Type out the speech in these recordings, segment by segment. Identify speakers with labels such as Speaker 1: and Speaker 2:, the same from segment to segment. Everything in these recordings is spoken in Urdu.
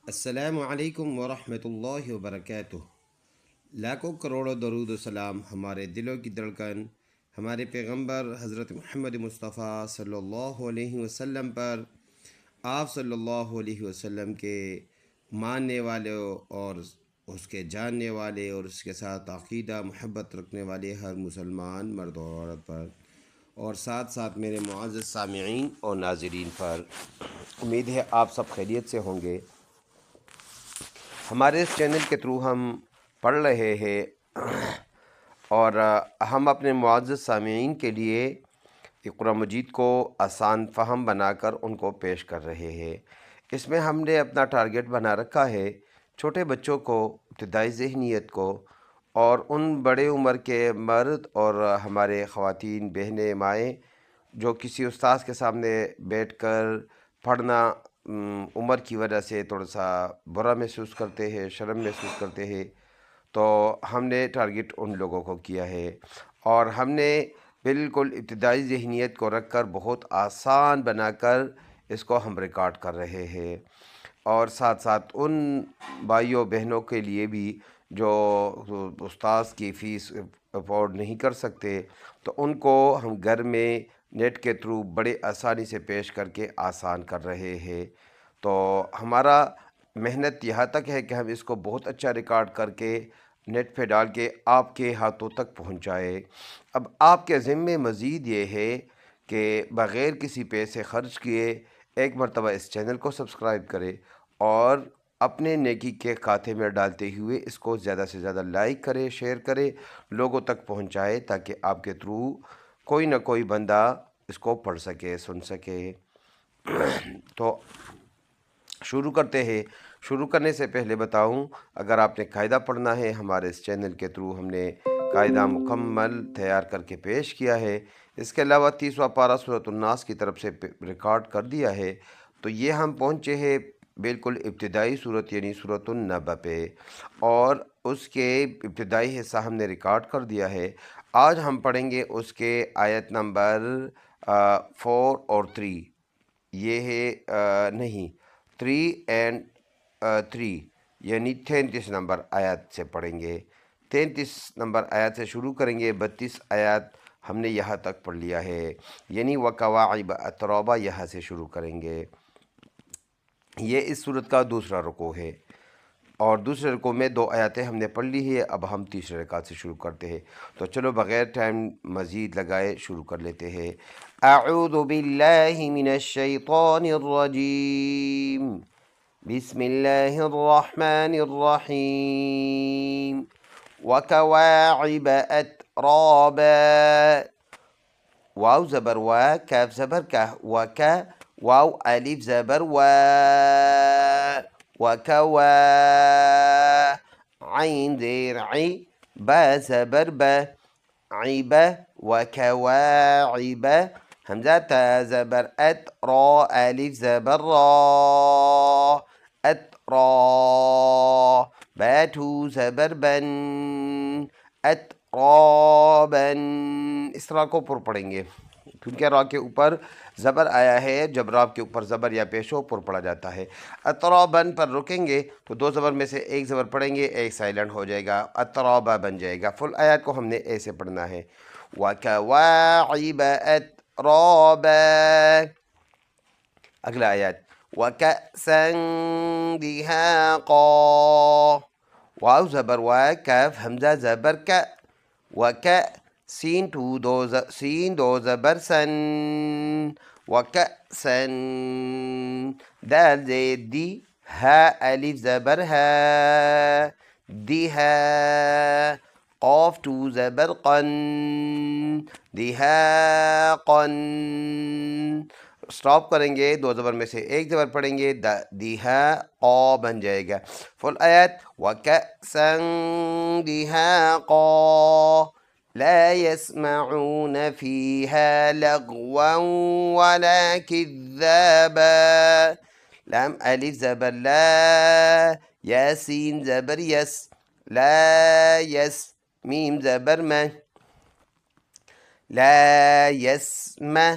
Speaker 1: السلام علیکم ورحمۃ اللہ وبرکاتہ۔ لاکھوں کروڑوں درود و سلام ہمارے دلوں کی دھڑکن ہمارے پیغمبر حضرت محمد مصطفیٰ صلی اللہ علیہ وسلم پر، آپ صلی اللہ علیہ وسلم کے ماننے والے اور اس کے جاننے والے اور اس کے ساتھ عقیدہ محبت رکھنے والے ہر مسلمان مرد و عورت پر، اور ساتھ ساتھ میرے معزز سامعین اور ناظرین پر۔ امید ہے آپ سب خیریت سے ہوں گے۔ ہمارے اس چینل کے تھرو ہم پڑھ رہے ہیں اور ہم اپنے معزز سامعین کے لیے قرآن مجید کو آسان فہم بنا کر ان کو پیش کر رہے ہیں۔ اس میں ہم نے اپنا ٹارگٹ بنا رکھا ہے چھوٹے بچوں کو، ابتدائی ذہنیت کو، اور ان بڑے عمر کے مرد اور ہمارے خواتین بہنیں مائیں جو کسی استاذ کے سامنے بیٹھ کر پڑھنا عمر کی وجہ سے تھوڑا سا برا محسوس کرتے ہیں، شرم محسوس کرتے ہیں، تو ہم نے ٹارگٹ ان لوگوں کو کیا ہے اور ہم نے بالکل ابتدائی ذہنیت کو رکھ کر بہت آسان بنا کر اس کو ہم ریکارڈ کر رہے ہیں، اور ساتھ ساتھ ان بھائیوں بہنوں کے لیے بھی جو استاذ کی فیس افورڈ نہیں کر سکتے، تو ان کو ہم گھر میں نیٹ کے تھرو بڑے آسانی سے پیش کر کے آسان کر رہے ہیں۔ تو ہمارا محنت یہاں تک ہے کہ ہم اس کو بہت اچھا ریکارڈ کر کے نیٹ پہ ڈال کے آپ کے ہاتھوں تک پہنچائے۔ اب آپ کے ذمے مزید یہ ہے کہ بغیر کسی پیسے خرچ کیے ایک مرتبہ اس چینل کو سبسکرائب کرے اور اپنے نیکی کے کھاتے میں ڈالتے ہوئے اس کو زیادہ سے زیادہ لائک کرے، شیئر کرے، لوگوں تک پہنچائے، تاکہ آپ کے تھرو کوئی نہ کوئی بندہ اس کو پڑھ سکے، سن سکے۔ تو شروع کرتے ہیں۔ شروع کرنے سے پہلے بتاؤں، اگر آپ نے قاعدہ پڑھنا ہے، ہمارے اس چینل کے تھرو ہم نے قاعدہ مکمل تیار کر کے پیش کیا ہے۔ اس کے علاوہ 30واں پارہ سورۃ الناس کی طرف سے ریکارڈ کر دیا ہے، تو یہ ہم پہنچے ہیں بالکل ابتدائی صورت یعنی سورۃ النبأ پہ، اور اس کے ابتدائی حصہ ہم نے ریکارڈ کر دیا ہے۔ آج ہم پڑھیں گے اس کے آیت نمبر 4 اور 3، یہ ہے نہیں 3 اینڈ 3، یعنی 33 نمبر آیات سے پڑھیں گے۔ 33 نمبر آیات سے شروع کریں گے، 32 آیات ہم نے یہاں تک پڑھ لیا ہے، یعنی وَكَوَاعِبَ أَتْرَابًا یہاں سے شروع کریں گے۔ یہ اس صورت کا دوسرا رکوع ہے، اور دوسرے رکوع میں 2 آیاتیں ہم نے پڑھ لی ہے۔ اب ہم تیسرے رکعت سے شروع کرتے ہیں، تو چلو بغیر ٹائم مزید لگائے شروع کر لیتے ہیں۔ اعوذ باللہ من الشیطان الرجیم، بسم اللہ الرحمن الرحیم۔ وَكَوَاعِبَ أَتْرَابًا، واو زبر وا، کاف زبر کا، وکا، واو الف زبر وا، وکوا، عین زیر عی، با زبر با، عیب، وکواعب، حمزہ تا زبر ات، را الف زبر را، اترا، باتو زبر بن، اترابن، اس طرح کو پر پڑھیں گے، کیونکہ را کے اوپر زبر آیا ہے، جب را کے اوپر زبر یا پیش ہو پر پڑھا جاتا ہے۔ اترابن پر رکیں گے تو 2 زبر میں سے ایک زبر پڑھیں گے، ایک سائلنٹ ہو جائے گا، اترابا بن جائے گا۔ فل آیات کو ہم نے ایسے پڑھنا ہے، وَكَوَاعِبَ أَتْرَابًا۔ اگلا آیات، وَكَأْسًا دِهَاقًا، واو زبر وا، کاف حمزہ زبر کا، وَكَ، سین سین 2 زبر سن، وَكَأْسًا، دال زید دی، ہا الف زبر ہا، دِہَا، قاف 2 زبر قن، دِہَاقًا، سٹاپ کریں گے، 2 زبر میں سے ایک زبر پڑھیں گے، دیہا قا بن جائے گا۔ فل آیت، وَكَأْسًا دِهَاقًا، لا يسمعون فيها لغوا ولا كذابا، لام الف زبر لا، ياسين زبر يس، لا يس، ميم زبر ما، لا يسمع،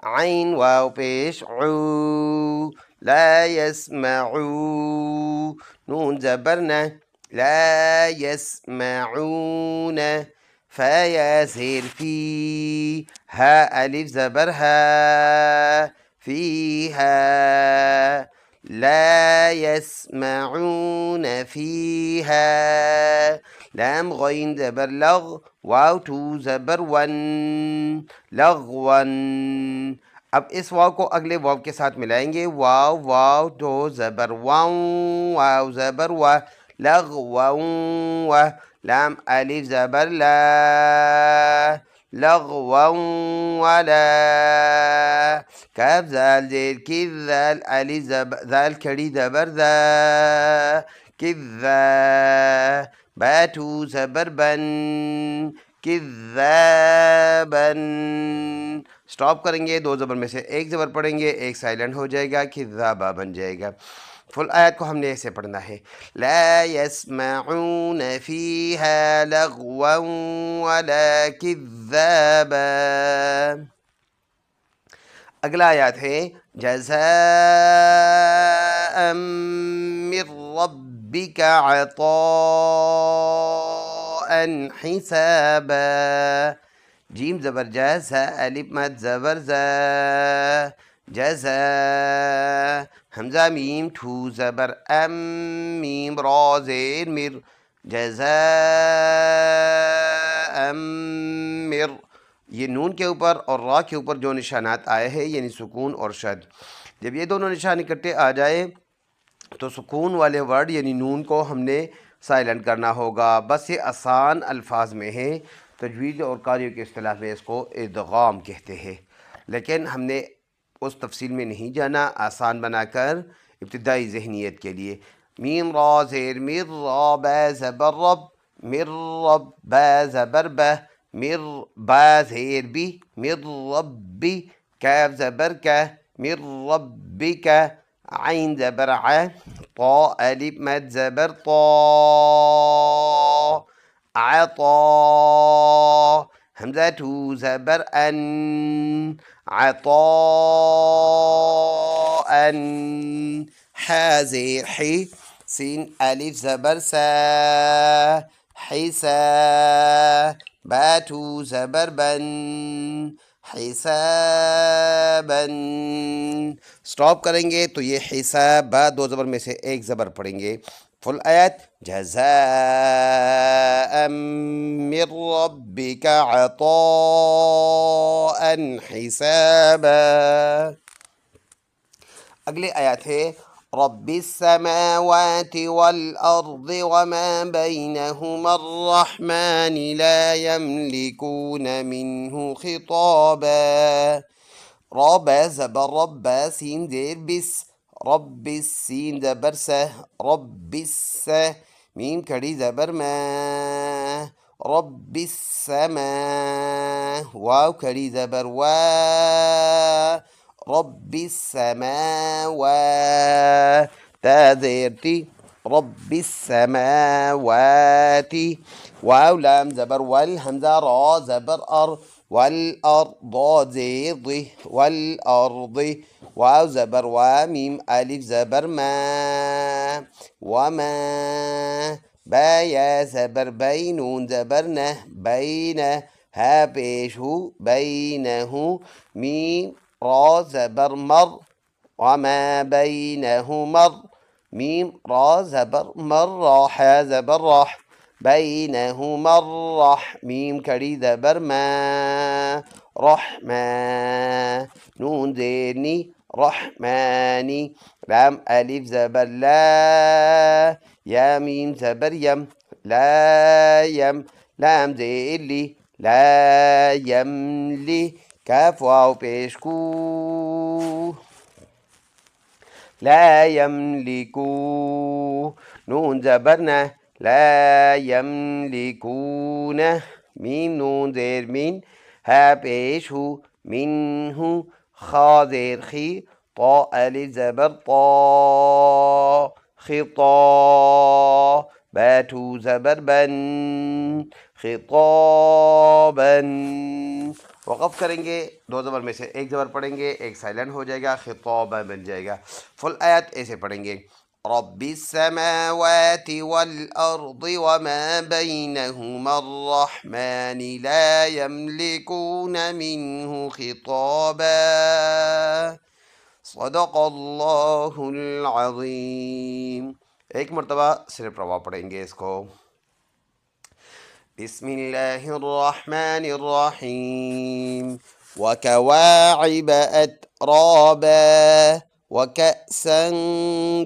Speaker 1: عين واو پیش عو، لا يسمعون نون زبرنا لا يسمعون فيا زير في ها ألف زبرها فيها لا يسمعون فيها لام غين زبر لغ واو تو زبر ون لغون اب اس واو کو اگلے واو کے ساتھ ملائیں گے واو واو دو زبر واو واو زبر وا لغو و لام الف زبر لا لغوا ولا کاف زال زیر کذ ذال الف ذال کھڑی زبر ذا کذا باتو زبر بن کذابن سٹاپ کریں گے دو زبر میں سے ایک زبر پڑھیں گے ایک سائلنٹ ہو جائے گا کذابا بن جائے گا فل آیت کو ہم نے ایسے پڑھنا ہے لا يسمعون فيها لغوا ولا كذابا اگلا آیات ہے جزاء من ربك عطاء حسابا جیم زبر جزا الف مد زبر زا جزا حمزہ میم ٹھو زبر ام میم را زیر مر جزاء مر یہ نون کے اوپر اور را کے اوپر جو نشانات آئے ہیں یعنی سکون اور شد جب یہ دونوں نشان اکٹھے آ جائے تو سکون والے ورڈ یعنی نون کو ہم نے سائلنٹ کرنا ہوگا بس یہ آسان الفاظ میں ہیں تجوید اور قاریوں کے اصطلاح میں اس کو ادغام کہتے ہیں لیکن ہم نے اس تفصیل میں نہیں جانا آسان بنا کر ابتدائی ذہنیت کے لیے میم را زیر مر را با زبر رب مر رب با زبر بہ مر با زیر بی مر ربی کاف زبر کا مر ربک عین زبر ع طا الف مد زبر طا عطا حمزہ ٹو زبر ان عطاء حازر حی سین الف زبر سا حسا باتو زبر بن حسابا سٹاپ کریں گے تو یہ حسابا دو زبر میں سے ایک زبر پڑھیں گے فل آیت جزاء من ربك عطاء حسابا اگلے آیات ہے رب السماوات والأرض وما بينهما الرحمن لا يملكون منه خطابا رب زبر رب سين زير بس رب السين زبر سه رب الس ميم کھڑی زبر ما رب السماء واو کھڑی زبر وا رب السماوات تا زیر تی رب السماوات واو لام زبر وال حمزہ را زبر ار والأرض زیر ض والأرض واو زبر وا میم الف زبر ما وما با یا زبر بینون زبر نہ بین ها پیش ہو بینہ میم را زبر مر وما بینہ مر میم را زبر مر راح زبر راح بینہما الرح میم کھڑی زبر ما رحما نون زیرنی رحمانی لام الف زبر لا یا میم زبر یم لا یم لام زیر لی لا یملی کاف واو پیش کو لا یملکو نون زبرنا لا یملکون میم نون زیر مین ها پیش ہو منہ خا زیر خی طا الف زبر طا خطا باتو زبر بن خطابا وقف کریں گے، دو زبر میں سے ایک زبر پڑھیں گے، ایک سائلنٹ ہو جائے گا، خطابہ بن جائے گا۔ فل آیت ایسے پڑھیں گے، رب السماوات والأرض وما بينهما الرحمن لا يملكون منه خطابا صدق اللہ العظیم۔ ایک مرتبہ صرف روا پڑھیں گے اس کو۔ بسم اللہ الرحمن الرحیم وکواعب اترابا وكأسا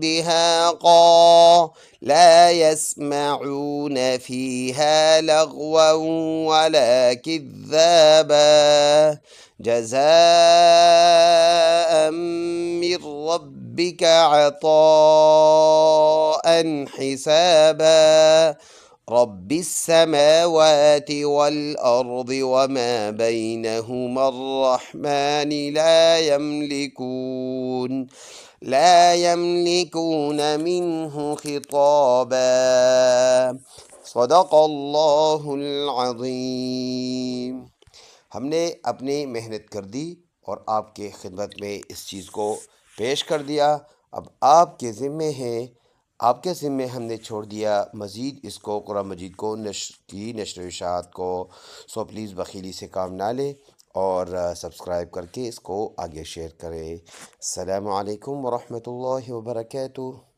Speaker 1: دهاقا لا يسمعون فيها لغوا ولا كذابا جزاء من ربك عطاء حسابا رب السماوات والأرض وما بينهما الرحمن لا يملكون منه خطابا صدق اللہ العظیم۔ ہم نے اپنی محنت کر دی اور آپ کے خدمت میں اس چیز کو پیش کر دیا۔ اب آپ کے ذمے ہم نے چھوڑ دیا مزید اس کو قرآن مجید کو نشر و اشاعت کو، سو پلیز بخیلی سے کام نہ لیں اور سبسکرائب کر کے اس کو آگے شیئر کریں۔ السلام علیکم ورحمۃ اللہ وبرکاتہ۔